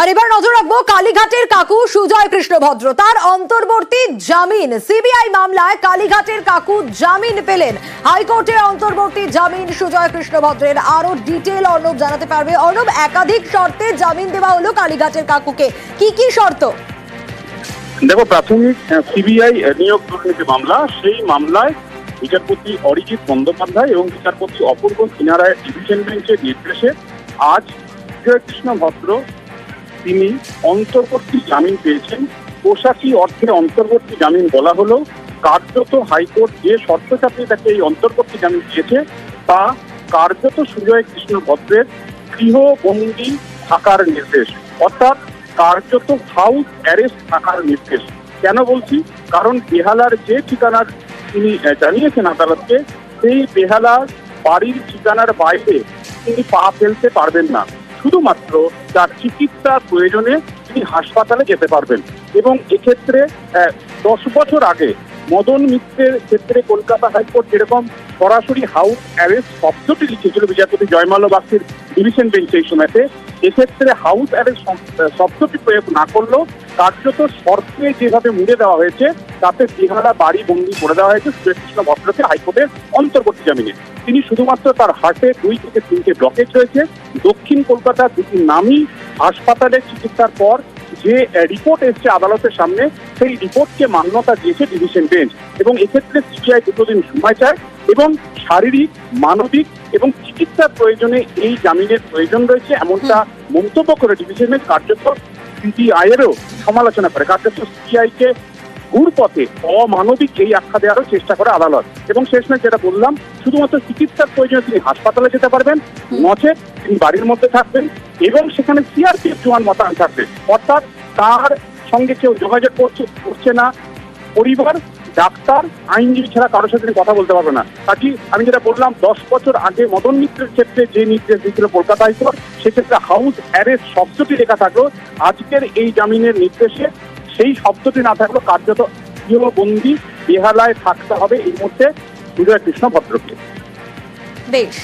আর এবার নজর রাখবো কালীঘাটের কাকু সুজয় কৃষ্ণ ভদ্র, তার অন্তর্বর্তী জামিন। সিবিআই মামলায় কালীঘাটের কাকু জামিন পেলেন। হাইকোর্টে অন্তর্বর্তী জামিন সুজয় কৃষ্ণ ভদ্রের। আরো ডিটেল অর্ণব জানাতে পারবে। অর্ণব, একাধিক শর্তে জামিন দেওয়া হলো কালীঘাটের কাকুকে, কি কি শর্ত? দেখো, প্রাথমিক সিবিআই নিয়োগ দুর্নীতি মামলা, সেই মামলায় বিচারপতি অরিজিৎ বন্দ্যোপাধ্যায় এবং বিচারপতি অপূর্ব সিনহা রায়ের ডিভিশন বেঞ্চের নির্দেশে আজ সুজয় কৃষ্ণ ভদ্র তিনি অন্তর্বর্তী জামিন পেয়েছেন। পোশাকি অর্থে অন্তর্বর্তী জামিন বলা হলো। কার্যত হাইকোর্ট যে শর্ত চাপিয়ে তাকে এই অন্তর্বর্তী জামিন দিয়েছে তা কার্যত সুজয় কৃষ্ণ ভদ্রের গৃহবন্দী থাকার নির্দেশ, অর্থাৎ কার্যত হাউস অ্যারেস্ট থাকার নির্দেশ। কেন বলছি? কারণ বেহালার যে ঠিকানার তিনি জানিয়েছেন আদালতকে, সেই বেহালার বাড়ির ঠিকানার বাইরে তিনি পা ফেলতে পারবেন না। শুধুমাত্র তার চিকিৎসার প্রয়োজনে তিনি হাসপাতালে যেতে পারবেন। এবং এক্ষেত্রে 10 বছর আগে মদন মিত্রের ক্ষেত্রে কলকাতা হাইকোর্ট যেরকম সরাসরি হাউস অ্যারেস্ট শব্দটি লিখেছিল বিচারপতি জয়মাল্য বাগচির ডিভিশন বেঞ্চ এই সময়তে, এক্ষেত্রে হাউস অ্যারেস্ট শব্দটি প্রয়োগ না করলেও কার্যত শর্তে যেভাবে মুড়ে দেওয়া হয়েছে তাতে বেহালা বাড়ি বন্দি করে দেওয়া হয়েছে সুজয় কৃষ্ণ ভদ্রকে হাইকোর্টের অন্তর্বর্তী জামিনে। তিনি শুধুমাত্র তার হার্টে 2 থেকে 3টে ব্লকেজ রয়েছে। দক্ষিণ কলকাতার দুটি নামী হাসপাতালে চিকিৎসার পর যে রিপোর্ট এসছে আদালতের সামনে, সেই রিপোর্টকে মান্যতা দিয়েছে ডিভিশন বেঞ্চ। এবং এক্ষেত্রে সিবিআই 2 দিন সময় চায় এবং শারীরিক, মানবিক এবং চিকিৎসার প্রয়োজনে এই জামিনের প্রয়োজন রয়েছে, এমনটা মন্তব্য করে ডিভিশন বেঞ্চ কার্যত সিবিআই এরও সমালোচনা করে। কার্যত সিবিআই কে ঘুরপথে অমানবিক এই আখ্যা দেওয়ারও চেষ্টা করে আদালত। এবং শেষমেশ যেটা বললাম, শুধুমাত্র চিকিৎসার প্রয়োজনে তিনি হাসপাতালে যেতে পারবেন, নচেত তিনি বাড়ির মধ্যে থাকবেন এবং সেখানে সিআরপিএফ জওয়ান মোতায়েন থাকবে। অর্থাৎ তার সঙ্গে কেউ যোগাযোগ করছে না, পরিবার, ডাক্তার, আইনজীবী ছাড়া কারোর সাথে তিনি কথা বলতে পারবে না। কাজে আমি যেটা বললাম, 10 বছর আগে মদন মিত্রের ক্ষেত্রে যে নির্দেশ দিয়েছিল কলকাতা হাইকোর্ট, সেক্ষেত্রে হাউস অ্যারেস্ট শব্দটি লেখা থাকলো। আজকের এই জামিনের নির্দেশে সেই শব্দটি না থাকলেও কার্যত গৃহবন্দী বেহালায় থাকতে হবে এই মুহূর্তে সুজয় কৃষ্ণ ভদ্রকে। বেশ।